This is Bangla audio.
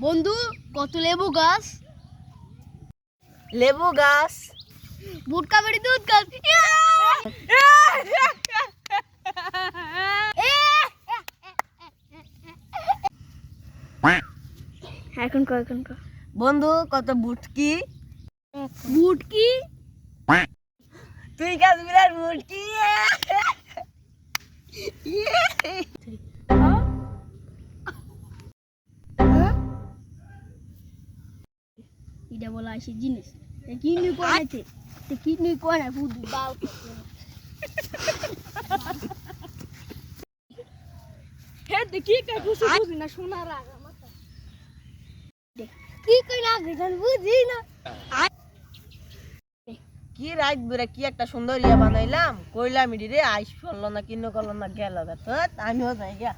বন্ধু কত লেবু গাছ? লেবু গাছ। বুটকা বেড়ি দুধ গাছ। এখন কর বন্ধু কত বুটকি। বুটকি তুই গাছ বিরাট বুটকি। এটা বলা আসে জিনিস কিডনি কোয়াছে কিডনি কোয়া বুদ্ধি বাল হে দেখি কে বুঝি না শোনা রাগ মাথা কি কই না গেছন বুঝি না কি রাত বেড়ে কি একটা সুন্দর ইয়া বানাইলাম কইলাম ইডি রে আইস ফেললো না কিন্ন করলো না গেল আমিও যাই গা।